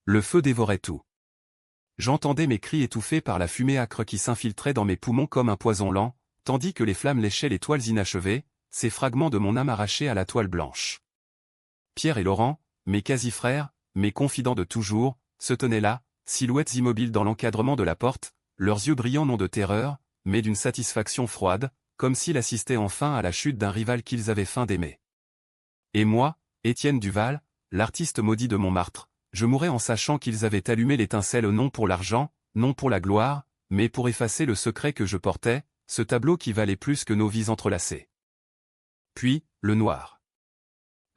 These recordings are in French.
Le feu dévorait tout. J'entendais mes cris étouffés par la fumée âcre qui s'infiltrait dans mes poumons comme un poison lent, tandis que les flammes léchaient les toiles inachevées, ces fragments de mon âme arrachés à la toile blanche. Pierre et Laurent, mes quasi-frères, mes confidents de toujours, se tenaient là, silhouettes immobiles dans l'encadrement de la porte, leurs yeux brillants non de terreur, mais d'une satisfaction froide, comme s'ils assistaient enfin à la chute d'un rival qu'ils avaient feint d'aimer. Et moi, Étienne Duval, l'artiste maudit de Montmartre, je mourais en sachant qu'ils avaient allumé l'étincelle non pour l'argent, non pour la gloire, mais pour effacer le secret que je portais, ce tableau qui valait plus que nos vies entrelacées. Puis, le noir.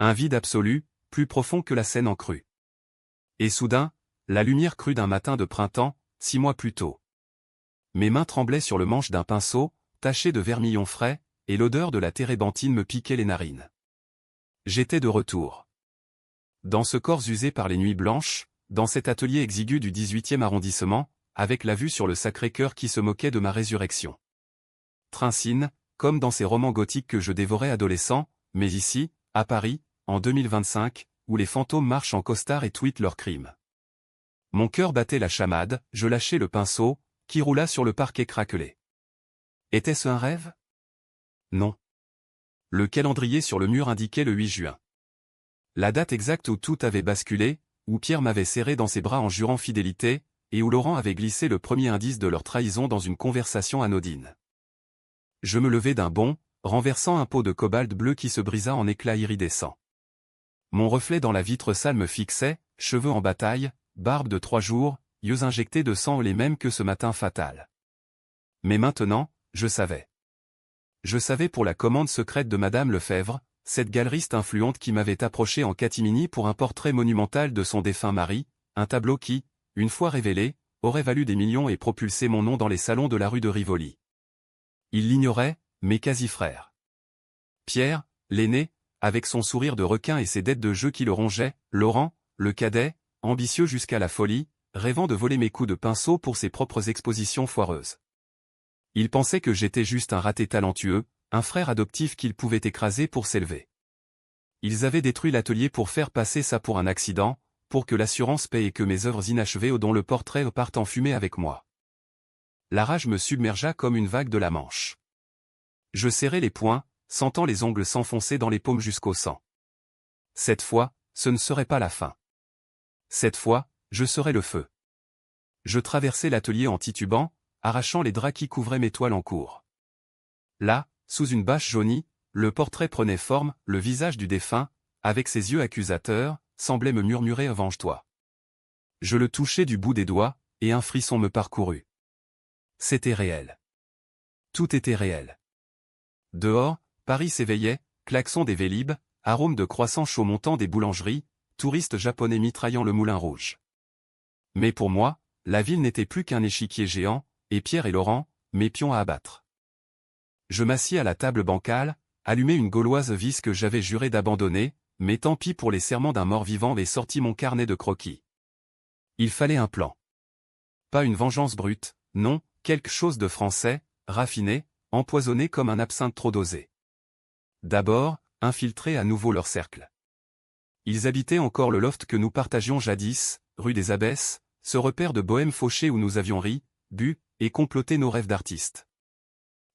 Un vide absolu, plus profond que la Seine en crue. Et soudain, la lumière crue d'un matin de printemps, 6 mois plus tôt. Mes mains tremblaient sur le manche d'un pinceau, taché de vermillon frais, et l'odeur de la térébenthine me piquait les narines. J'étais de retour. Dans ce corps usé par les nuits blanches, dans cet atelier exigu du 18e arrondissement, avec la vue sur le Sacré-Cœur qui se moquait de ma résurrection. Trincine, comme dans ces romans gothiques que je dévorais adolescent, mais ici, à Paris, en 2025, où les fantômes marchent en costard et tweetent leurs crimes. Mon cœur battait la chamade, je lâchai le pinceau, qui roula sur le parquet craquelé. Était-ce un rêve? Non. Le calendrier sur le mur indiquait le 8 juin. La date exacte où tout avait basculé, où Pierre m'avait serré dans ses bras en jurant fidélité, et où Laurent avait glissé le premier indice de leur trahison dans une conversation anodine. Je me levai d'un bond, renversant un pot de cobalt bleu qui se brisa en éclats iridescents. Mon reflet dans la vitre sale me fixait, cheveux en bataille, barbe de 3 jours, yeux injectés de sang les mêmes que ce matin fatal. Mais maintenant, je savais. Je savais pour la commande secrète de Madame Lefebvre, cette galeriste influente qui m'avait approché en catimini pour un portrait monumental de son défunt mari, un tableau qui, une fois révélé, aurait valu des millions et propulsé mon nom dans les salons de la rue de Rivoli. Il l'ignorait, mes quasi-frères. Pierre, l'aîné, avec son sourire de requin et ses dettes de jeu qui le rongeaient, Laurent, le cadet, ambitieux jusqu'à la folie, rêvant de voler mes coups de pinceau pour ses propres expositions foireuses. Il pensait que j'étais juste un raté talentueux, un frère adoptif qu'il pouvait écraser pour s'élever. Ils avaient détruit l'atelier pour faire passer ça pour un accident, pour que l'assurance paye et que mes œuvres inachevées dont le portrait partent en fumée avec moi. La rage me submergea comme une vague de la Manche. Je serrai les poings, sentant les ongles s'enfoncer dans les paumes jusqu'au sang. Cette fois, ce ne serait pas la fin. Cette fois, je serais le feu. Je traversai l'atelier en titubant, arrachant les draps qui couvraient mes toiles en cours. Là, sous une bâche jaunie, le portrait prenait forme, le visage du défunt, avec ses yeux accusateurs, semblait me murmurer « Venge-toi ». Je le touchai du bout des doigts, et un frisson me parcourut. C'était réel. Tout était réel. Dehors, Paris s'éveillait, klaxon des Vélib', arôme de croissants chauds montant des boulangeries, touristes japonais mitraillant le Moulin Rouge. Mais pour moi, la ville n'était plus qu'un échiquier géant, et Pierre et Laurent, mes pions à abattre. Je m'assis à la table bancale, allumai une gauloise vis que j'avais juré d'abandonner, mais tant pis pour les serments d'un mort-vivant et sortis mon carnet de croquis. Il fallait un plan. Pas une vengeance brute, non, quelque chose de français, raffiné, empoisonné comme un absinthe trop dosé. D'abord, infiltrer à nouveau leur cercle. Ils habitaient encore le loft que nous partagions jadis, rue des Abbesses, ce repère de bohème fauché où nous avions ri, bu, et comploté nos rêves d'artistes.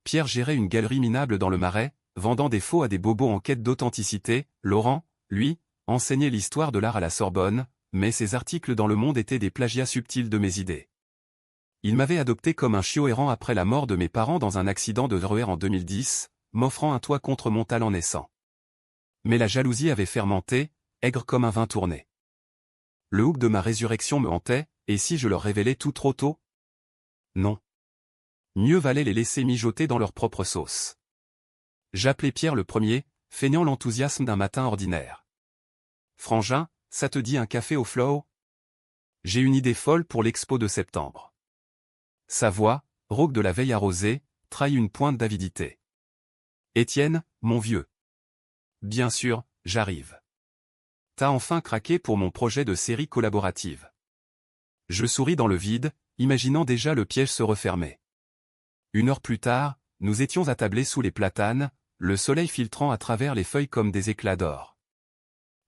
Pierre gérait une galerie minable dans le Marais, vendant des faux à des bobos en quête d'authenticité. Laurent, lui, enseignait l'histoire de l'art à la Sorbonne, mais ses articles dans Le Monde étaient des plagiats subtils de mes idées. Il m'avait adopté comme un chiot errant après la mort de mes parents dans un accident de RER en 2010, m'offrant un toit contre mon talent naissant. Mais la jalousie avait fermenté, aigre comme un vin tourné. Le houp de ma résurrection me hantait, et si je leur révélais tout trop tôt? Non. Mieux valait les laisser mijoter dans leur propre sauce. J'appelai Pierre le premier, feignant l'enthousiasme d'un matin ordinaire. Frangin, ça te dit un café au Flow? J'ai une idée folle pour l'expo de septembre. Sa voix, rauque de la veille arrosée, trahit une pointe d'avidité. Étienne, mon vieux. Bien sûr, j'arrive. T'as enfin craqué pour mon projet de série collaborative. Je souris dans le vide, imaginant déjà le piège se refermer. 1 heure plus tard, nous étions attablés sous les platanes, le soleil filtrant à travers les feuilles comme des éclats d'or.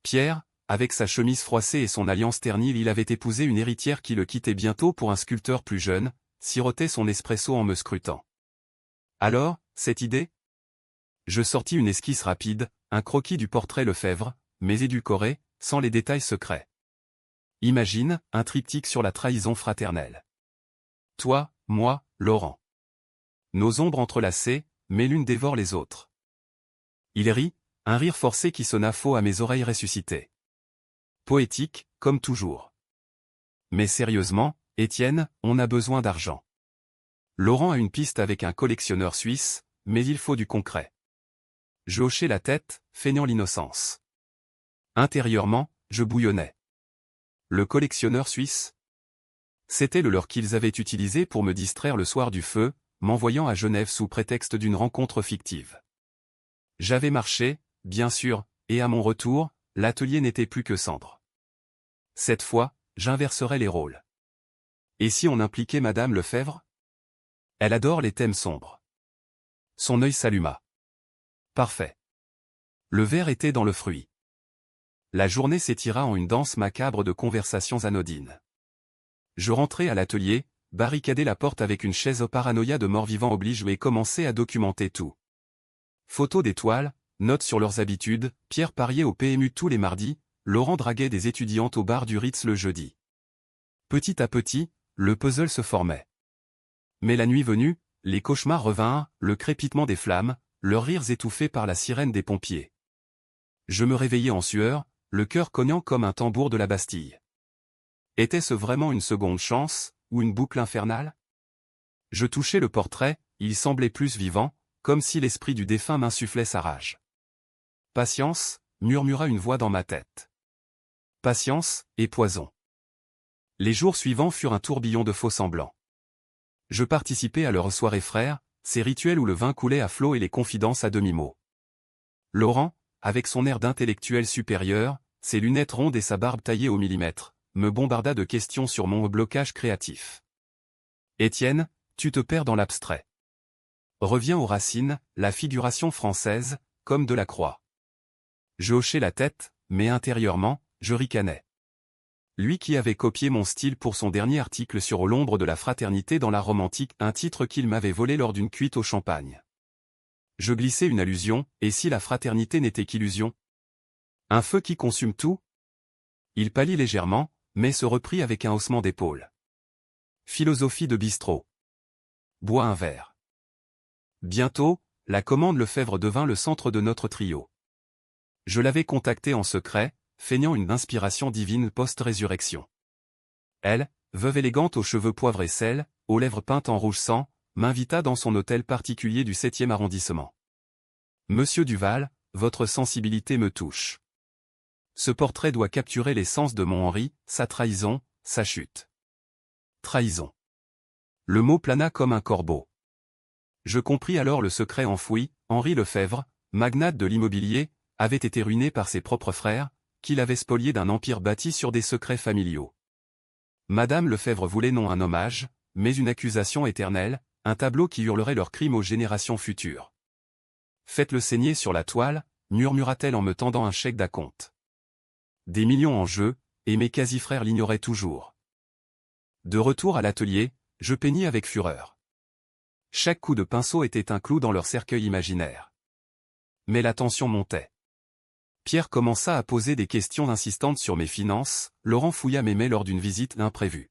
Pierre, avec sa chemise froissée et son alliance ternie, il avait épousé une héritière qui le quittait bientôt pour un sculpteur plus jeune, sirotait son espresso en me scrutant. Alors, cette idée? Je sortis une esquisse rapide, un croquis du portrait Lefebvre, mais édulcoré, sans les détails secrets. Imagine, un triptyque sur la trahison fraternelle. Toi, moi, Laurent. Nos ombres entrelacées, mais l'une dévore les autres. Il rit, un rire forcé qui sonna faux à mes oreilles ressuscitées. Poétique, comme toujours. Mais sérieusement, Étienne, on a besoin d'argent. Laurent a une piste avec un collectionneur suisse, mais il faut du concret. Je hochai la tête, feignant l'innocence. Intérieurement, je bouillonnais. Le collectionneur suisse? C'était le leur qu'ils avaient utilisé pour me distraire le soir du feu, m'envoyant à Genève sous prétexte d'une rencontre fictive. J'avais marché, bien sûr, et à mon retour, l'atelier n'était plus que cendre. Cette fois, j'inverserai les rôles. Et si on impliquait Madame Lefebvre? Elle adore les thèmes sombres. Son œil s'alluma. Parfait. Le verre était dans le fruit. La journée s'étira en une danse macabre de conversations anodines. Je rentrai à l'atelier, barricadai la porte avec une chaise au paranoïa de mort-vivant oblige et commençai à documenter tout. Photos d'étoiles, notes sur leurs habitudes, Pierre pariait au PMU tous les mardis, Laurent draguait des étudiantes au bar du Ritz le jeudi. Petit à petit, le puzzle se formait. Mais la nuit venue, les cauchemars revinrent, le crépitement des flammes, leurs rires étouffés par la sirène des pompiers. Je me réveillai en sueur, le cœur cognant comme un tambour de la Bastille. Était-ce vraiment une seconde chance, ou une boucle infernale? Je touchai le portrait, il semblait plus vivant, comme si l'esprit du défunt m'insufflait sa rage. Patience, murmura une voix dans ma tête. Patience, et poison. Les jours suivants furent un tourbillon de faux-semblants. Je participais à leurs soirées frères, ces rituels où le vin coulait à flot et les confidences à demi-mot. Laurent, avec son air d'intellectuel supérieur, ses lunettes rondes et sa barbe taillée au millimètre, me bombarda de questions sur mon blocage créatif. Étienne, tu te perds dans l'abstrait. Reviens aux racines, la figuration française, comme Delacroix. Je hochai la tête, mais intérieurement, je ricanais. Lui qui avait copié mon style pour son dernier article sur l'ombre de la fraternité dans l'art romantique, un titre qu'il m'avait volé lors d'une cuite au champagne. Je glissai une allusion, et si la fraternité n'était qu'illusion? Un feu qui consume tout? Il pâlit légèrement, mais se reprit avec un haussement d'épaule. Philosophie de bistrot. Bois un verre. Bientôt, la commande Lefebvre devint le centre de notre trio. Je l'avais contactée en secret, feignant une inspiration divine post-résurrection. Elle, veuve élégante aux cheveux poivre et sel, aux lèvres peintes en rouge sang, m'invita dans son hôtel particulier du 7e arrondissement. Monsieur Duval, votre sensibilité me touche. Ce portrait doit capturer l'essence de mon Henri, sa trahison, sa chute. Trahison. Le mot plana comme un corbeau. Je compris alors le secret enfoui, Henri Lefebvre, magnate de l'immobilier, avait été ruiné par ses propres frères, qui l'avaient spolié d'un empire bâti sur des secrets familiaux. Madame Lefebvre voulait non un hommage, mais une accusation éternelle, un tableau qui hurlerait leurs crimes aux générations futures. Faites-le saigner sur la toile, murmura-t-elle en me tendant un chèque d'acompte. Des millions en jeu, et mes quasi-frères l'ignoraient toujours. De retour à l'atelier, je peignis avec fureur. Chaque coup de pinceau était un clou dans leur cercueil imaginaire. Mais la tension montait. Pierre commença à poser des questions insistantes sur mes finances, Laurent fouilla mes mails lors d'une visite imprévue.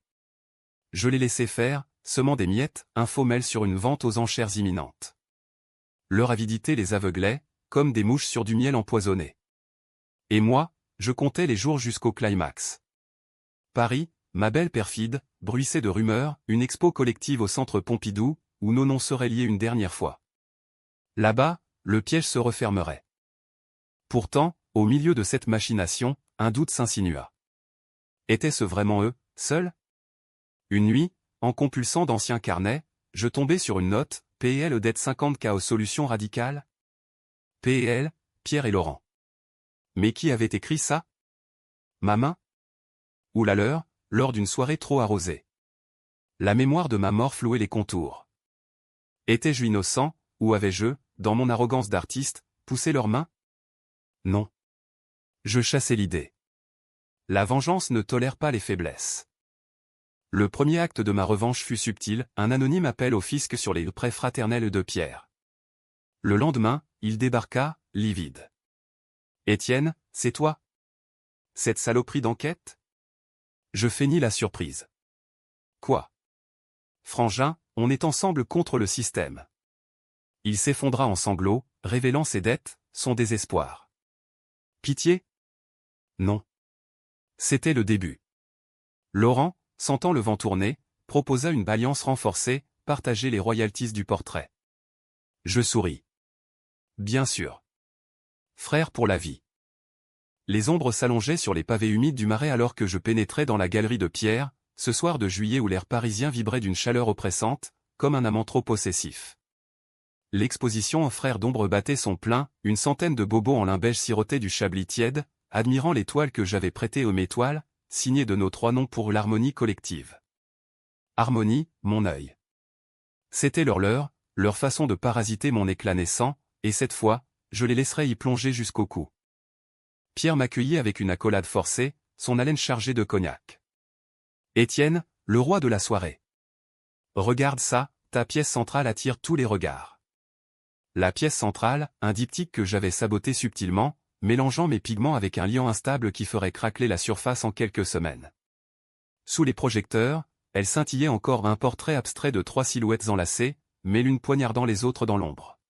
Je les laissai faire, semant des miettes, un faux mail sur une vente aux enchères imminente. Leur avidité les aveuglait, comme des mouches sur du miel empoisonné. Et moi, je comptais les jours jusqu'au climax. Paris, ma belle perfide, bruissait de rumeurs, une expo collective au centre Pompidou, où nos noms seraient liés une dernière fois. Là-bas, le piège se refermerait. Pourtant, au milieu de cette machination, un doute s'insinua. Était-ce vraiment eux, seuls? Une nuit, en compulsant d'anciens carnets, je tombai sur une note, PL dette 50K aux solutions radicales. PL, Pierre et Laurent. Mais qui avait écrit ça? Ma main? Ou la leur, lors d'une soirée trop arrosée. La mémoire de ma mort flouait les contours. Étais-je innocent, ou avais-je, dans mon arrogance d'artiste, poussé leurs mains? Non. Je chassais l'idée. La vengeance ne tolère pas les faiblesses. Le premier acte de ma revanche fut subtil, un anonyme appel au fisc sur les prêts fraternels de Pierre. Le lendemain, il débarqua, livide. « Étienne, c'est toi? Cette saloperie d'enquête ?» Je feignis la surprise. « Quoi? Frangin, on est ensemble contre le système. » Il s'effondra en sanglots, révélant ses dettes, son désespoir. « Pitié? Non. » C'était le début. Laurent, sentant le vent tourner, proposa une alliance renforcée, partager les royalties du portrait. Je souris. Bien sûr. Frère pour la vie. Les ombres s'allongeaient sur les pavés humides du Marais alors que je pénétrais dans la galerie de Pierre, ce soir de juillet où l'air parisien vibrait d'une chaleur oppressante, comme un amant trop possessif. L'exposition en frères d'ombre battait son plein, une centaine de bobos en lin beige sirotaient du chablis tiède, admirant les toiles que j'avais prêtées aux mes toiles, signées de nos 3 noms pour l'harmonie collective. Harmonie, mon œil. C'était leur façon de parasiter mon éclat naissant, et cette fois, je les laisserais y plonger jusqu'au cou. Pierre m'accueillit avec une accolade forcée, son haleine chargée de cognac. Étienne, le roi de la soirée. Regarde ça, ta pièce centrale attire tous les regards. La pièce centrale, un diptyque que j'avais saboté subtilement, mélangeant mes pigments avec un liant instable qui ferait craqueler la surface en quelques semaines. Sous les projecteurs, elle scintillait encore un portrait abstrait de 3 silhouettes enlacées, mais l'une poignardant les autres dans l'ombre.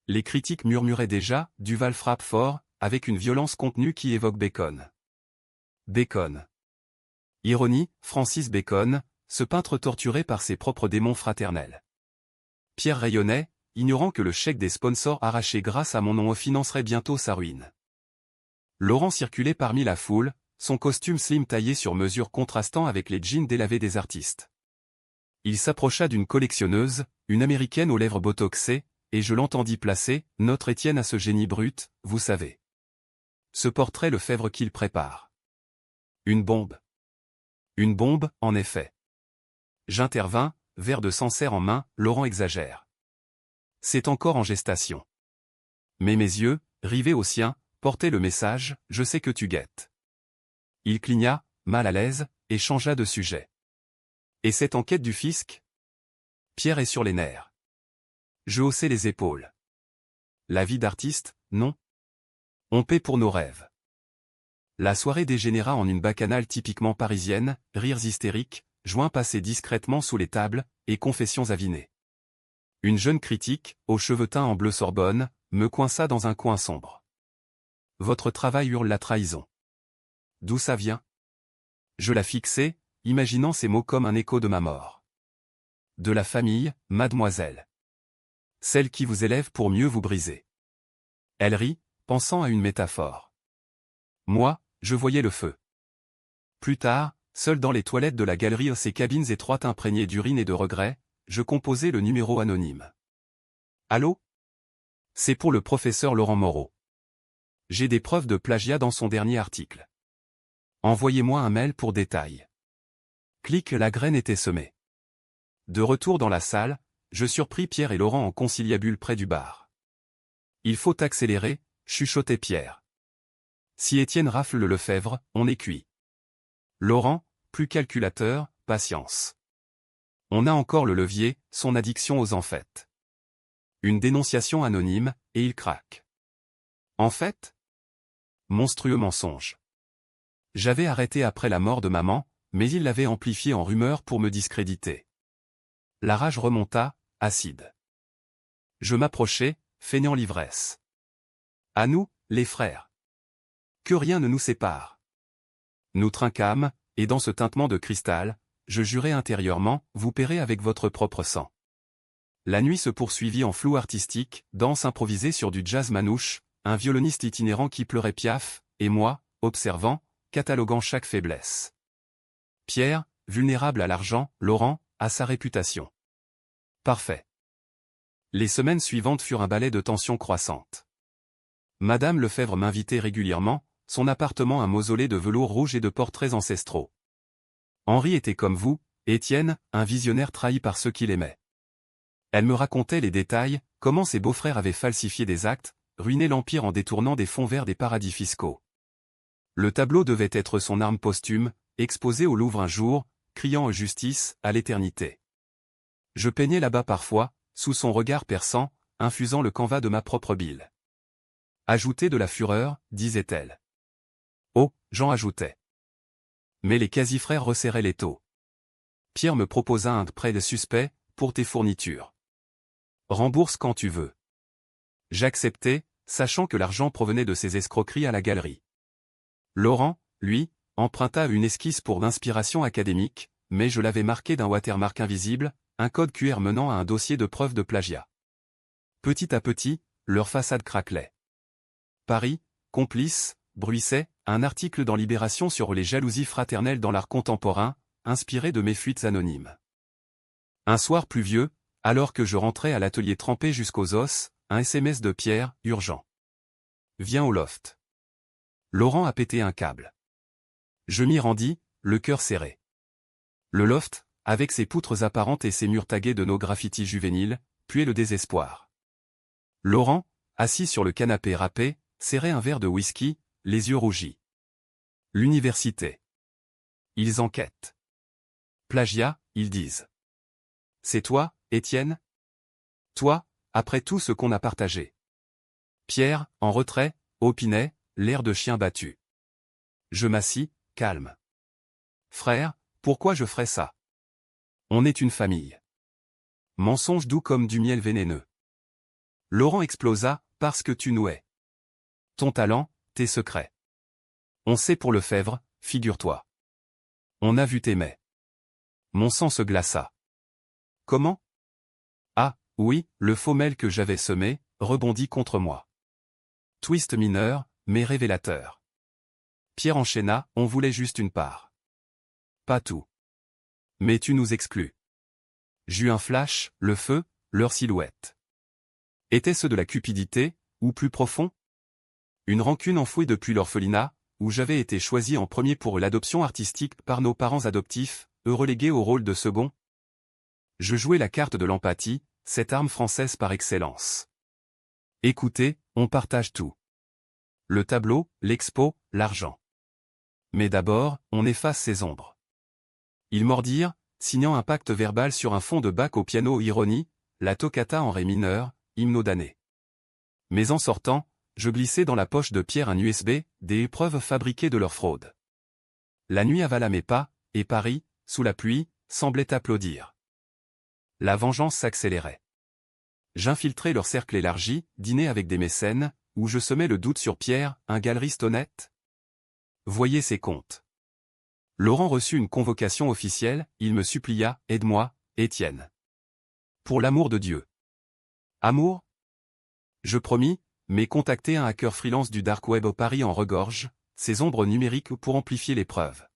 Les critiques murmuraient déjà, Duval frappe fort, avec une violence contenue qui évoque Bacon. Bacon. Ironie, Francis Bacon, ce peintre torturé par ses propres démons fraternels. Pierre rayonnait, ignorant que le chèque des sponsors arraché grâce à mon nom financerait bientôt sa ruine. Laurent circulait parmi la foule, son costume slim taillé sur mesure contrastant avec les jeans délavés des artistes. Il s'approcha d'une collectionneuse, une américaine aux lèvres botoxées, et je l'entendis placer, notre Étienne a ce génie brut, vous savez. Ce portrait Lefebvre qu'il prépare. Une bombe. Une bombe, en effet. J'intervins, verre de Sancerre en main, Laurent exagère. C'est encore en gestation. Mais mes yeux, rivés aux siens, portaient le message, je sais que tu guettes. Il cligna, mal à l'aise, et changea de sujet. Et cette enquête du fisc? Pierre est sur les nerfs. Je haussai les épaules. La vie d'artiste, non. On paie pour nos rêves. La soirée dégénéra en une bacchanale typiquement parisienne, rires hystériques, joints passés discrètement sous les tables, et confessions avinées. Une jeune critique, aux cheveux teints en bleu Sorbonne, me coinça dans un coin sombre. Votre travail hurle la trahison. D'où ça vient? Je la fixai, imaginant ces mots comme un écho de ma mort. De la famille, mademoiselle. Celle qui vous élève pour mieux vous briser. Elle rit, pensant à une métaphore. Moi, je voyais le feu. Plus tard, seul dans les toilettes de la galerie, ces cabines étroites imprégnées d'urine et de regrets, je composai le numéro anonyme. Allô? C'est pour le professeur Laurent Moreau. J'ai des preuves de plagiat dans son dernier article. Envoyez-moi un mail pour détails. Clic, la graine était semée. De retour dans la salle, je surpris Pierre et Laurent en conciliabule près du bar. Il faut accélérer, chuchotait Pierre. Si Étienne rafle le Lefebvre, on est cuit. Laurent, plus calculateur, patience. On a encore le levier, son addiction aux en fait. Une dénonciation anonyme, et il craque. En fait? Monstrueux mensonge. J'avais arrêté après la mort de maman, mais il l'avait amplifié en rumeur pour me discréditer. La rage remonta, acide. Je m'approchai, feignant l'ivresse. À nous, les frères. Que rien ne nous sépare. Nous trinquâmes, et dans ce tintement de cristal, je jurai intérieurement, vous paierez avec votre propre sang. La nuit se poursuivit en flou artistique, danse improvisée sur du jazz manouche, un violoniste itinérant qui pleurait Piaf, et moi, observant, cataloguant chaque faiblesse. Pierre, vulnérable à l'argent, Laurent, à sa réputation. Parfait. Les semaines suivantes furent un balai de tensions croissantes. Madame Lefebvre m'invitait régulièrement, son appartement un mausolée de velours rouge et de portraits ancestraux. Henri était comme vous, Étienne, un visionnaire trahi par ceux qu'il aimait. Elle me racontait les détails, comment ses beaux-frères avaient falsifié des actes, ruiné l'Empire en détournant des fonds vers des paradis fiscaux. Le tableau devait être son arme posthume, exposé au Louvre un jour, criant justice à l'éternité. Je peignais là-bas parfois, sous son regard perçant, infusant le canevas de ma propre bile. Ajoutez de la fureur, disait-elle. Oh, j'en ajoutais. Mais les quasi-frères resserraient l'étau. Pierre me proposa un prêt suspect, pour tes fournitures. Rembourse quand tu veux. J'acceptai, sachant que l'argent provenait de ses escroqueries à la galerie. Laurent, lui, emprunta une esquisse pour d'inspiration académique, mais je l'avais marqué d'un watermark invisible, un code QR menant à un dossier de preuve de plagiat. Petit à petit, leur façade craquelait. Paris, complice, bruissait, un article dans Libération sur les jalousies fraternelles dans l'art contemporain, inspiré de mes fuites anonymes. Un soir pluvieux, alors que je rentrais à l'atelier trempé jusqu'aux os, un SMS de Pierre, urgent. Viens au loft. Laurent a pété un câble. Je m'y rendis, le cœur serré. Le loft, avec ses poutres apparentes et ses murs tagués de nos graffitis juvéniles, puait le désespoir. Laurent, assis sur le canapé râpé, serrait un verre de whisky, les yeux rougis. L'université. Ils enquêtent. Plagiat, ils disent. C'est toi, Étienne? Toi, après tout ce qu'on a partagé. Pierre, en retrait, opinait, l'air de chien battu. Je m'assis, calme. Frère, pourquoi je ferais ça? On est une famille. Mensonge doux comme du miel vénéneux. Laurent explosa, parce que tu nous hais. Ton talent, tes secrets. On sait pour Lefebvre, figure-toi. On a vu tes mets. Mon sang se glaça. Comment? Ah, oui, le faux mail que j'avais semé, rebondit contre moi. Twist mineur, mais révélateur. Pierre enchaîna, on voulait juste une part. Pas tout. Mais tu nous exclus. J'eus un flash, le feu, leur silhouette. Étaient-ce de la cupidité, ou plus profond? Une rancune enfouie depuis l'orphelinat, où j'avais été choisi en premier pour l'adoption artistique par nos parents adoptifs, eux relégués au rôle de second. Je jouais la carte de l'empathie, cette arme française par excellence. Écoutez, on partage tout. Le tableau, l'expo, l'argent. Mais d'abord, on efface ses ombres. Ils mordirent, signant un pacte verbal sur un fond de Bach au piano ironie, la toccata en ré mineur, hymne damné. Mais en sortant, je glissai dans la poche de Pierre un USB, des preuves fabriquées de leur fraude. La nuit avala mes pas, et Paris, sous la pluie, semblait applaudir. La vengeance s'accélérait. J'infiltrai leur cercle élargi, dîner avec des mécènes, où je semais le doute sur Pierre, un galeriste honnête. Voyez ses comptes. Laurent reçut une convocation officielle, il me supplia, aide-moi, Étienne. Pour l'amour de Dieu. Amour? Je promis, mais contacter un hacker freelance du dark web au Paris en regorge, ses ombres numériques pour amplifier les preuves.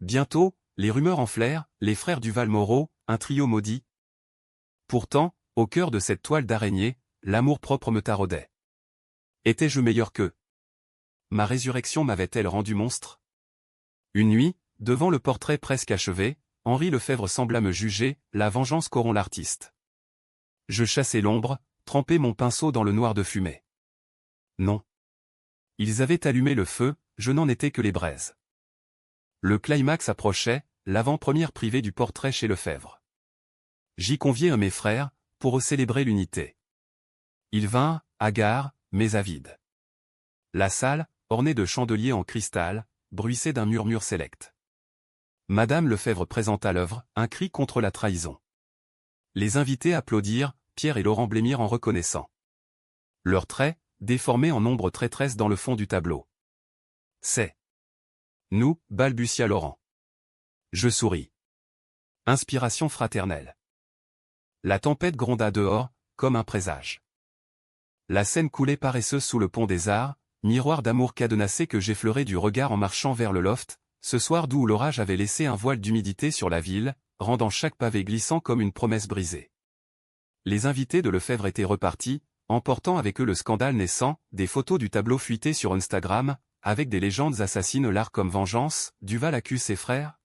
Bientôt, les rumeurs enflèrent, les frères Duval-Moreau, un trio maudit. Pourtant, au cœur de cette toile d'araignée, l'amour-propre me taraudait. Étais-je meilleur qu'eux? Ma résurrection m'avait-elle rendu monstre? Une nuit, devant le portrait presque achevé, Henri Lefebvre sembla me juger, la vengeance corrompt l'artiste. Je chassai l'ombre, trempai mon pinceau dans le noir de fumée. Non. Ils avaient allumé le feu, je n'en étais que les braises. Le climax approchait, l'avant-première privée du portrait chez Lefebvre. J'y conviai un mes frères, pour célébrer l'unité. Ils vinrent, hagards, mais avides. La salle, ornée de chandeliers en cristal, bruissait d'un murmure sélect. Madame Lefebvre présenta l'œuvre, un cri contre la trahison. Les invités applaudirent, Pierre et Laurent blêmirent en reconnaissant. Leurs traits, déformés en ombre traîtresse dans le fond du tableau. C'est nous, balbutia Laurent. Je souris. Inspiration fraternelle. La tempête gronda dehors, comme un présage. La Seine coulait paresseuse sous le pont des Arts, miroir d'amour cadenassé que j'effleurais du regard en marchant vers le loft, ce soir d'où l'orage avait laissé un voile d'humidité sur la ville, rendant chaque pavé glissant comme une promesse brisée. Les invités de Lefebvre étaient repartis, emportant avec eux le scandale naissant, des photos du tableau fuité sur Instagram, avec des légendes assassines l'art comme vengeance, Duval accuse ses frères.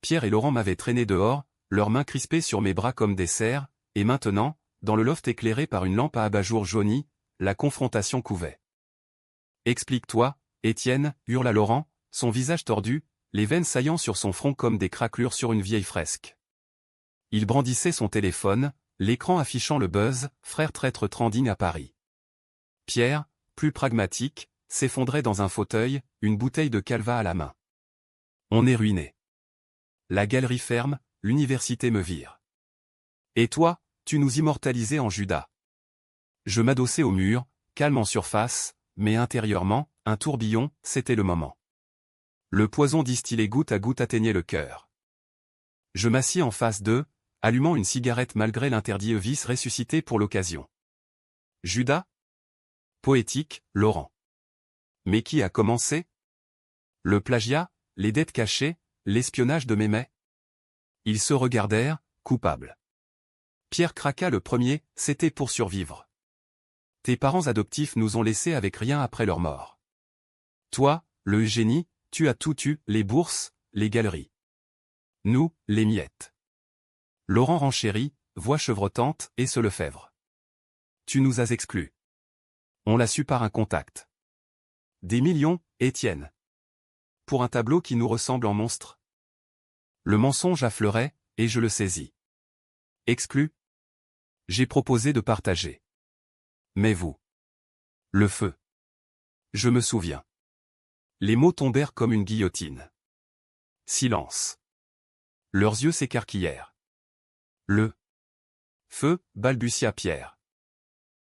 Pierre et Laurent m'avaient traîné dehors, leurs mains crispées sur mes bras comme des serres, et maintenant, dans le loft éclairé par une lampe à abat-jour jaunie, la confrontation couvait. Explique-toi, Étienne, hurla Laurent, son visage tordu, les veines saillant sur son front comme des craquelures sur une vieille fresque. Il brandissait son téléphone, l'écran affichant le buzz, frère traître trending à Paris. Pierre, plus pragmatique, s'effondrait dans un fauteuil, une bouteille de Calva à la main. On est ruiné. La galerie ferme, l'université me vire. Et toi, tu nous immortalisais en Judas. Je m'adossais au mur, calme en surface, mais intérieurement, un tourbillon, c'était le moment. Le poison distillé goutte à goutte atteignait le cœur. Je m'assis en face d'eux, allumant une cigarette malgré l'interdit vice ressuscité pour l'occasion. Judas? Poétique, Laurent. Mais qui a commencé? Le plagiat, les dettes cachées, l'espionnage de Mémé? Ils se regardèrent, coupables. Pierre craqua le premier, c'était pour survivre. Tes parents adoptifs nous ont laissés avec rien après leur mort. Toi, le génie, tu as tout eu, les bourses, les galeries. Nous, les miettes. Laurent renchérit, voix chevrotante, et se Lefebvre. Tu nous as exclus. On l'a su par un contact. Des millions, Étienne. Pour un tableau qui nous ressemble en monstre. Le mensonge affleurait, et je le saisis. Exclu? J'ai proposé de partager. Mais vous. Le feu. Je me souviens. Les mots tombèrent comme une guillotine. Silence. Leurs yeux s'écarquillèrent. Le feu, balbutia Pierre.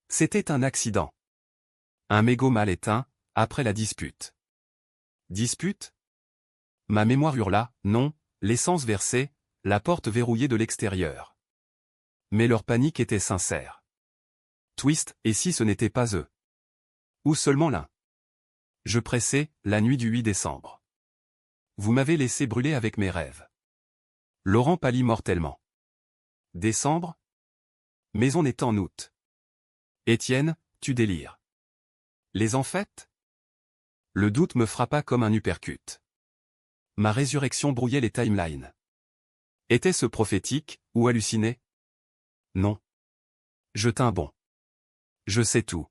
C'était un accident. Un mégot mal éteint, après la dispute. Dispute? Ma mémoire hurla, non, l'essence versée, la porte verrouillée de l'extérieur. Mais leur panique était sincère. Twist, et si ce n'était pas eux? Ou seulement l'un? Je pressais, la nuit du 8 décembre. Vous m'avez laissé brûler avec mes rêves. Laurent pâlit mortellement. Décembre? Mais on est en août. Étienne, tu délires. Les en fêtes? Le doute me frappa comme un uppercut. Ma résurrection brouillait les timelines. Était-ce prophétique, ou halluciné? Non. Je tins bon. Je sais tout.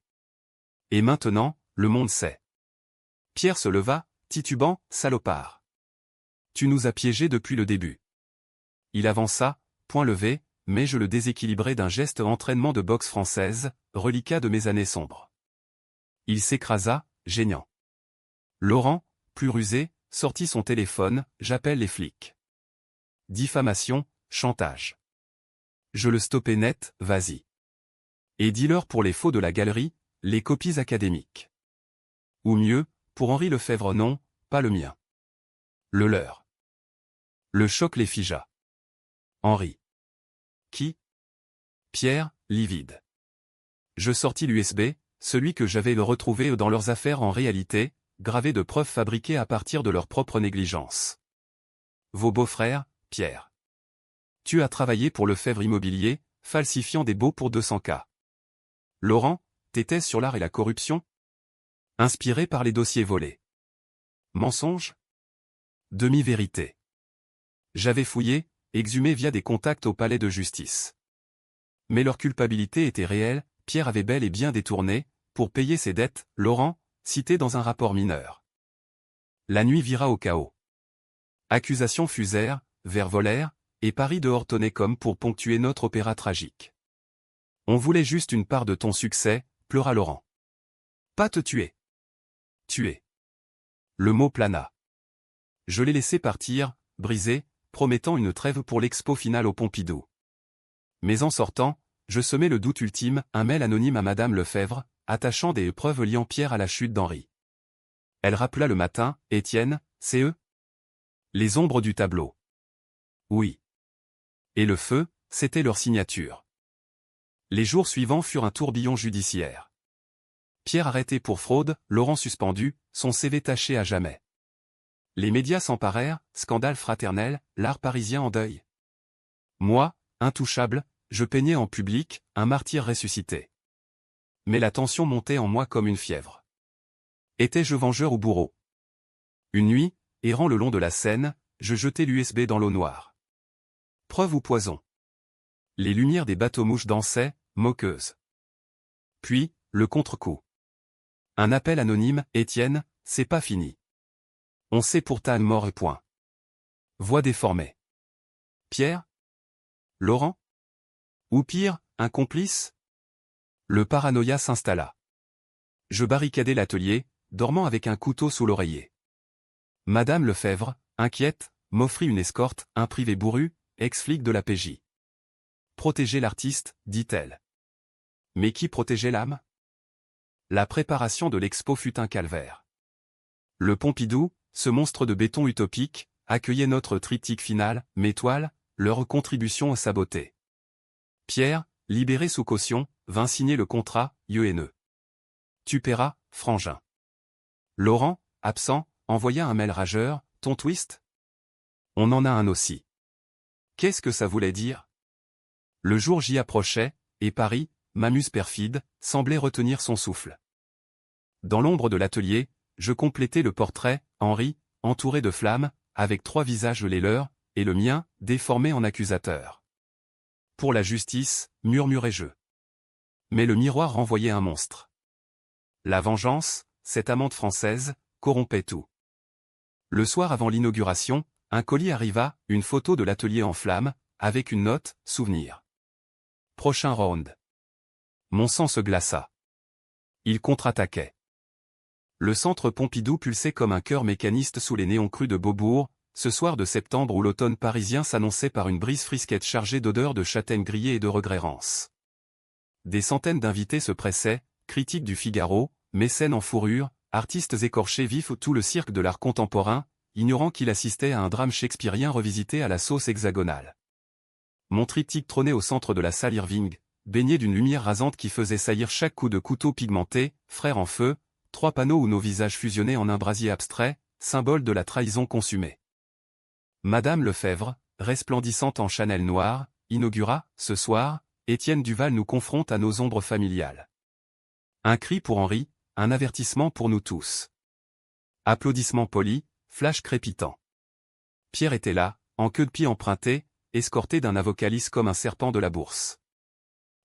Et maintenant, le monde sait. Pierre se leva, titubant, salopard. Tu nous as piégés depuis le début. Il avança, poing levé, mais je le déséquilibrai d'un geste entraînement de boxe française, reliquat de mes années sombres. Il s'écrasa, geignant. Laurent, plus rusé, sortit son téléphone, j'appelle les flics. Diffamation, chantage. Je le stoppais net, vas-y. Et dis-leur pour les faux de la galerie, les copies académiques. Ou mieux, pour Henri Lefebvre non, pas le mien. Le leur. Le choc les figea. Henri. Qui? Pierre, livide. Je sortis l'USB, celui que j'avais retrouvé dans leurs affaires en réalité, gravé de preuves fabriquées à partir de leur propre négligence. Vos beaux-frères, Pierre. Tu as travaillé pour Lefebvre Immobilier, falsifiant des baux pour 200K. Laurent, tes thèses sur l'art et la corruption? Inspiré par les dossiers volés. Mensonge? Demi-vérité. J'avais fouillé, exhumé via des contacts au palais de justice. Mais leur culpabilité était réelle, Pierre avait bel et bien détourné, pour payer ses dettes, Laurent, cité dans un rapport mineur. La nuit vira au chaos. Accusations fusèrent, vers volèrent, et Paris dehors tonnait comme pour ponctuer notre opéra tragique. On voulait juste une part de ton succès, pleura Laurent. Pas te tuer. Tuer. Le mot plana. Je l'ai laissé partir, brisé, promettant une trêve pour l'expo finale au Pompidou. Mais en sortant, je semai le doute ultime, un mail anonyme à Madame Lefebvre, attachant des preuves liant Pierre à la chute d'Henri. Elle rappela le matin, Étienne, c'est eux? Les ombres du tableau. Oui. Et le feu, c'était leur signature. Les jours suivants furent un tourbillon judiciaire. Pierre arrêté pour fraude, Laurent suspendu, son CV taché à jamais. Les médias s'emparèrent, scandale fraternel, l'art parisien en deuil. Moi, intouchable, je peignais en public, un martyr ressuscité. Mais la tension montait en moi comme une fièvre. Étais-je vengeur ou bourreau? Une nuit, errant le long de la Seine, je jetai l'USB dans l'eau noire. Preuve ou poison? Les lumières des bateaux-mouches dansaient, moqueuses. Puis, le contre-coup. Un appel anonyme, Étienne, c'est pas fini. On sait pourtant mort et point. Voix déformée. Pierre? Laurent? Ou pire, un complice? Le paranoïa s'installa. Je barricadai l'atelier, dormant avec un couteau sous l'oreiller. Madame Lefebvre, inquiète, m'offrit une escorte, un privé bourru, ex-flic de la PJ. Protéger l'artiste, dit-elle. Mais qui protégeait l'âme? La préparation de l'expo fut un calvaire. Le Pompidou, ce monstre de béton utopique, accueillait notre triptyque final, mes toiles, leur contribution à sa beauté. Pierre, libéré sous caution, vint signer le contrat, IENE. Tu paieras, frangin. Laurent, absent, envoya un mail rageur, ton twist? On en a un aussi. Qu'est-ce que ça voulait dire? Le jour J approchait, et Paris, m'amuse perfide, semblait retenir son souffle. Dans l'ombre de l'atelier, je complétais le portrait, Henri, entouré de flammes, avec 3 visages les leurs, et le mien, déformé en accusateur. Pour la justice, murmurai-je. Mais le miroir renvoyait un monstre. La vengeance, cette amante française, corrompait tout. Le soir avant l'inauguration, un colis arriva, une photo de l'atelier en flammes, avec une note, souvenir. Prochain round. Mon sang se glaça. Il contre-attaquait. Le centre Pompidou pulsait comme un cœur mécaniste sous les néons crus de Beaubourg, ce soir de septembre où l'automne parisien s'annonçait par une brise frisquette chargée d'odeurs de châtaignes grillées et de regrérance. Des centaines d'invités se pressaient, critiques du Figaro, mécènes en fourrure, artistes écorchés vifs, tout le cirque de l'art contemporain, ignorant qu'il assistait à un drame shakespearien revisité à la sauce hexagonale. Mon triptyque trônait au centre de la salle Irving, baigné d'une lumière rasante qui faisait saillir chaque coup de couteau pigmenté, frère en feu, 3 panneaux où nos visages fusionnaient en un brasier abstrait, symbole de la trahison consumée. Madame Lefebvre, resplendissante en Chanel noir, inaugura, ce soir, Étienne Duval nous confronte à nos ombres familiales. Un cri pour Henri, un avertissement pour nous tous. Applaudissements polis, flash crépitant. Pierre était là, en queue de pied empruntée, escorté d'un avocat lisse comme un serpent de la bourse.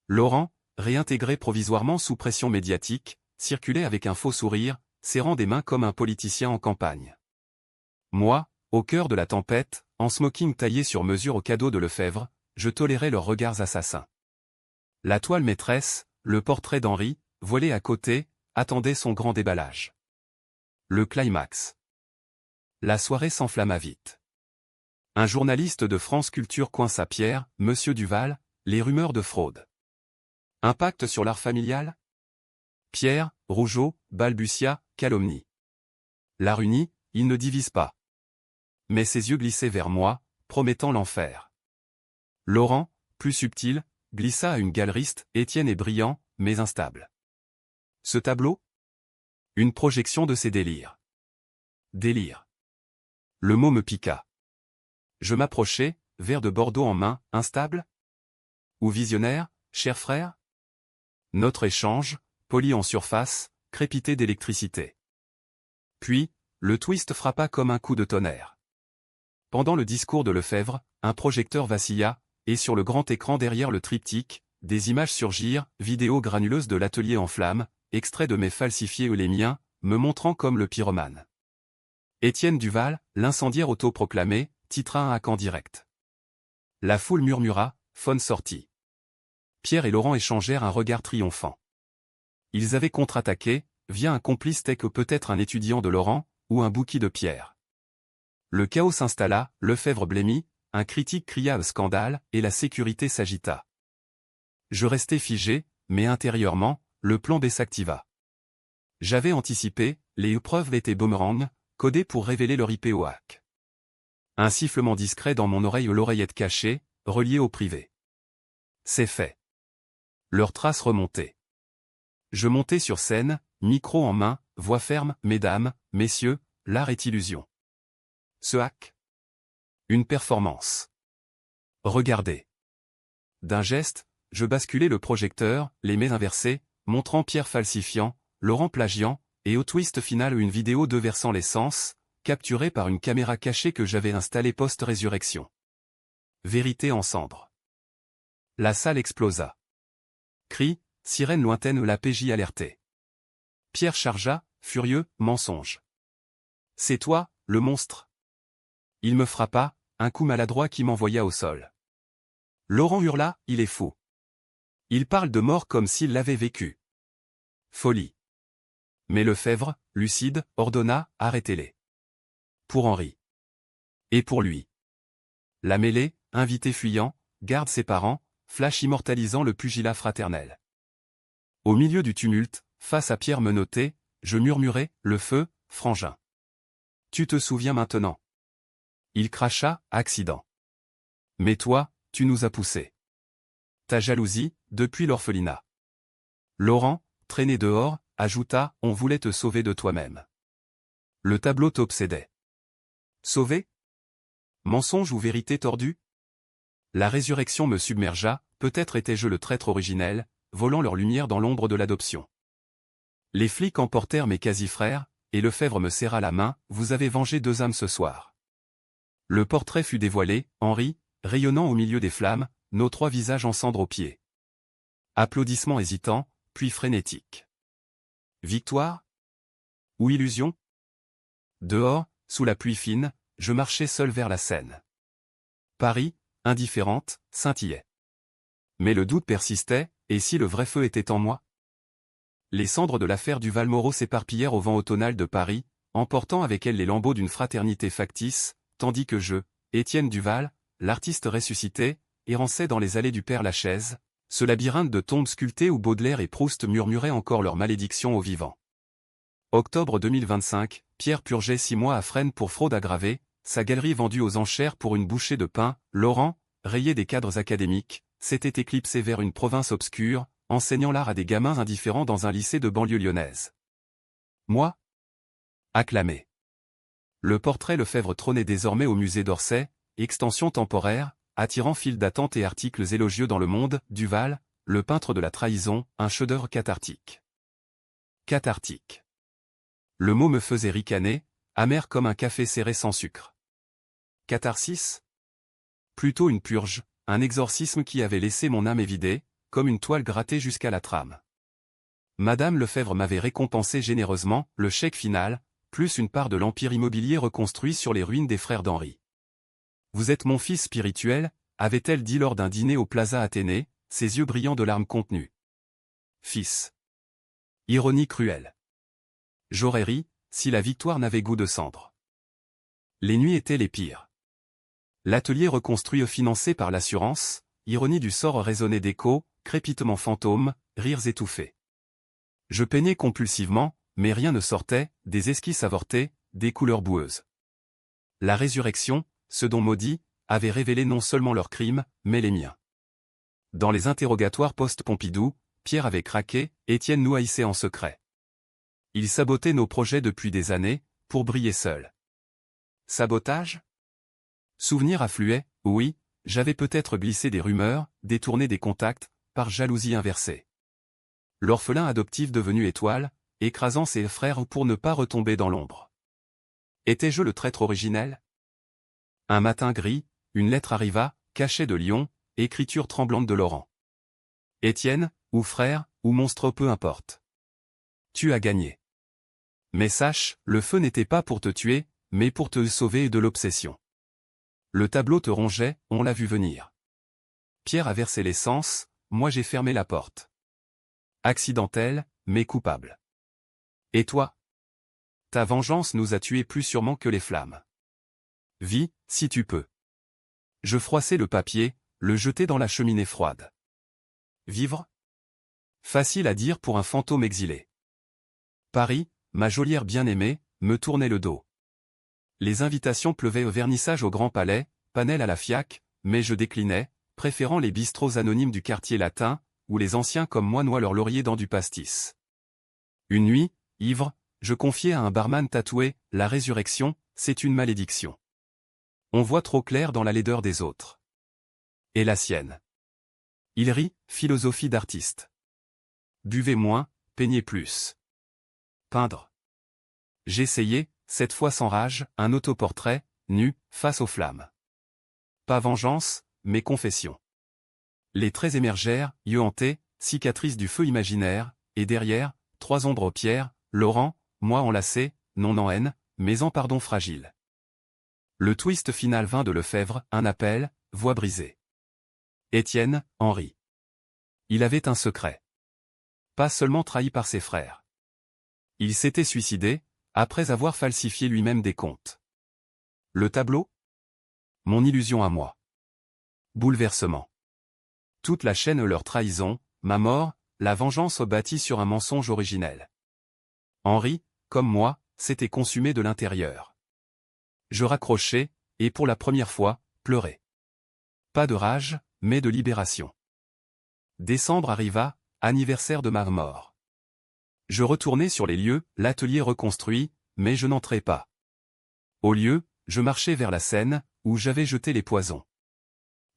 Laurent, réintégré provisoirement sous pression médiatique, circulait avec un faux sourire, serrant des mains comme un politicien en campagne. Moi, au cœur de la tempête, en smoking taillé sur mesure au cadeau de Lefebvre, je tolérais leurs regards assassins. La toile maîtresse, le portrait d'Henri, voilé à côté, attendait son grand déballage. Le climax. La soirée s'enflamma vite. Un journaliste de France Culture coinça Pierre, Monsieur Duval, les rumeurs de fraude. Impact sur l'art familial? Pierre, Rougeau, balbutia, calomnie. L'art uni, il ne divise pas. Mais ses yeux glissaient vers moi, promettant l'enfer. Laurent, plus subtil, glissa à une galeriste, Étienne est brillant, mais instable. Ce tableau? Une projection de ses délires. Délire. Le mot me piqua. Je m'approchai, verre de Bordeaux en main, instable? Ou visionnaire, cher frère? Notre échange, poli en surface, crépitait d'électricité. Puis, le twist frappa comme un coup de tonnerre. Pendant le discours de Lefebvre, un projecteur vacilla, et sur le grand écran derrière le triptyque, des images surgirent, vidéos granuleuses de l'atelier en flammes, extraits de mes falsifiés ou les miens, me montrant comme le pyromane. Étienne Duval, l'incendiaire autoproclamé, titra un hack en direct. La foule murmura, Faune sortit. Pierre et Laurent échangèrent un regard triomphant. Ils avaient contre-attaqué, via un complice tel que peut-être un étudiant de Laurent, ou un bouquet de Pierre. Le chaos s'installa, Lefebvre blêmit, un critique cria scandale, et la sécurité s'agita. Je restai figé, mais intérieurement, le plan B s'activa. J'avais anticipé, les épreuves étaient boomerang, codées pour révéler leur IP au hack. Un sifflement discret dans mon oreille, l'oreillette cachée, reliée au privé. C'est fait. Leurs traces remontaient. Je montai sur scène, micro en main, voix ferme, mesdames, messieurs, l'art est illusion. Ce hack? Une performance. Regardez. D'un geste, je basculai le projecteur, les mains inversées, montrant Pierre falsifiant, Laurent plagiant, et au twist final une vidéo versant l'essence, capturée par une caméra cachée que j'avais installée post-résurrection. Vérité en cendres. La salle explosa. Cris, sirène lointaine, la PJ alertait. Pierre chargea, furieux, mensonge. C'est toi, le monstre. Il me frappa, un coup maladroit qui m'envoya au sol. Laurent hurla, il est fou. Il parle de mort comme s'il l'avait vécu. Folie. Mais Lefebvre, lucide, ordonna, arrêtez-les. Pour Henri. Et pour lui. La mêlée, invité fuyant, garde ses parents, flash immortalisant le pugilat fraternel. Au milieu du tumulte, face à Pierre menotté, je murmurai, le feu, frangin. Tu te souviens maintenant. Il cracha, accident. Mais toi, tu nous as poussés. Ta jalousie, depuis l'orphelinat. Laurent, traîné dehors, ajouta, on voulait te sauver de toi-même. Le tableau t'obsédait. Sauver? Mensonge ou vérité tordue? La résurrection me submergea, peut-être étais-je le traître originel, volant leur lumière dans l'ombre de l'adoption. Les flics emportèrent mes quasi-frères, et Lefebvre me serra la main, vous avez vengé 2 âmes ce soir. Le portrait fut dévoilé, Henri, rayonnant au milieu des flammes, nos 3 visages en cendres aux pieds. Applaudissements hésitants, puis frénétiques. Victoire? Ou illusion? Dehors, sous la pluie fine, je marchais seul vers la Seine. Paris, indifférente, scintillait. Mais le doute persistait, et si le vrai feu était en moi? Les cendres de l'affaire Duval-Moreau s'éparpillèrent au vent automnal de Paris, emportant avec elles les lambeaux d'une fraternité factice, tandis que je, Étienne Duval, l'artiste ressuscité, errançais dans les allées du Père-Lachaise, ce labyrinthe de tombes sculptées où Baudelaire et Proust murmuraient encore leurs malédictions aux vivants. Octobre 2025, Pierre purgeait 6 mois à Fresnes pour fraude aggravée, sa galerie vendue aux enchères pour une bouchée de pain, Laurent, rayé des cadres académiques, s'était éclipsé vers une province obscure, enseignant l'art à des gamins indifférents dans un lycée de banlieue lyonnaise. Moi? Acclamé. Le portrait Lefebvre trônait désormais au musée d'Orsay, extension temporaire, attirant file d'attente et articles élogieux dans le Monde, Duval, le peintre de la trahison, un chef-d'œuvre cathartique. Cathartique. Le mot me faisait ricaner, amer comme un café serré sans sucre. Catharsis? Plutôt une purge, un exorcisme qui avait laissé mon âme évidée, comme une toile grattée jusqu'à la trame. Madame Lefebvre m'avait récompensé généreusement, le chèque final, plus une part de l'empire immobilier reconstruit sur les ruines des frères d'Henri. Vous êtes mon fils spirituel, avait-elle dit lors d'un dîner au Plaza Athénée, ses yeux brillants de larmes contenues. Fils. Ironie cruelle. J'aurais ri, si la victoire n'avait goût de cendre. Les nuits étaient les pires. L'atelier reconstruit financé par l'assurance, ironie du sort résonnait d'échos, crépitements fantômes, rires étouffés. Je peignais compulsivement, mais rien ne sortait, des esquisses avortées, des couleurs boueuses. La résurrection, ce don maudit, avait révélé non seulement leurs crimes, mais les miens. Dans les interrogatoires post-Pompidou, Pierre avait craqué, Étienne nous haïssait en secret. Il sabotait nos projets depuis des années, pour briller seul. Sabotage? Souvenirs affluaient, oui, j'avais peut-être glissé des rumeurs, détourné des contacts, par jalousie inversée. L'orphelin adoptif devenu étoile, écrasant ses frères pour ne pas retomber dans l'ombre. Étais-je le traître originel? Un matin gris, une lettre arriva, cachet de Lyon, écriture tremblante de Laurent. Étienne, ou frère, ou monstre peu importe. Tu as gagné. Mais sache, le feu n'était pas pour te tuer, mais pour te sauver de l'obsession. Le tableau te rongeait, on l'a vu venir. Pierre a versé l'essence, moi j'ai fermé la porte. Accidentel, mais coupable. Et toi? Ta vengeance nous a tués plus sûrement que les flammes. Vis, si tu peux. Je froissai le papier, le jetai dans la cheminée froide. Vivre? Facile à dire pour un fantôme exilé. Paris, ma geôlière bien-aimée, me tournait le dos. Les invitations pleuvaient au vernissage au Grand Palais, Panel à la FIAC, mais je déclinais, préférant les bistrots anonymes du quartier latin, où les anciens comme moi noient leur laurier dans du pastis. Une nuit, ivre, je confiai à un barman tatoué, la résurrection, c'est une malédiction. On voit trop clair dans la laideur des autres. Et la sienne. Il rit, philosophie d'artiste. Buvez moins, peignez plus. Peindre. J'essayais, cette fois sans rage, un autoportrait, nu, face aux flammes. Pas vengeance, mais confession. Les traits émergèrent, yeux hantés, cicatrices du feu imaginaire, et derrière, 3 ombres aux pierres, Laurent, moi enlacé, non en haine, mais en pardon fragile. Le twist final vint de Lefebvre, un appel, voix brisée. Étienne, Henri. Il avait un secret. Pas seulement trahi par ses frères. Il s'était suicidé, après avoir falsifié lui-même des comptes. Le tableau? Mon illusion à moi. Bouleversement. Toute la chaîne leur trahison, ma mort, la vengeance bâtie sur un mensonge originel. Henri, comme moi, s'était consumé de l'intérieur. Je raccrochais, et pour la première fois, pleurais. Pas de rage, mais de libération. Décembre arriva, anniversaire de ma mort. Je retournai sur les lieux, l'atelier reconstruit, mais je n'entrai pas. Au lieu, je marchais vers la Seine, où j'avais jeté les poisons.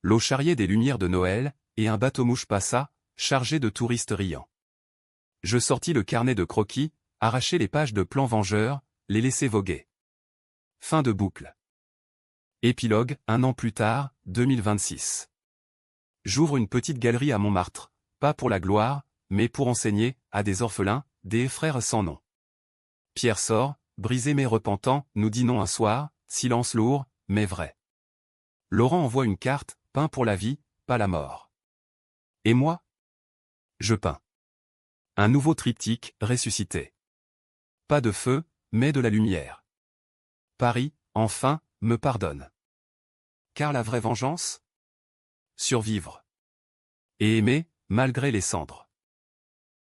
L'eau charriait des lumières de Noël, et un bateau-mouche passa, chargé de touristes riants. Je sortis le carnet de croquis, arrachai les pages de plans vengeurs, les laissai voguer. Fin de boucle. Épilogue, 1 an plus tard, 2026. J'ouvre une petite galerie à Montmartre, pas pour la gloire, mais pour enseigner, à des orphelins, des frères sans nom. Pierre sort, brisé mais repentant, nous dînons un soir, silence lourd, mais vrai. Laurent envoie une carte, peint pour la vie, pas la mort. Et moi? Je peins. Un nouveau triptyque, ressuscité. Pas de feu, mais de la lumière. Paris, enfin, me pardonne. Car la vraie vengeance? Survivre. Et aimer, malgré les cendres.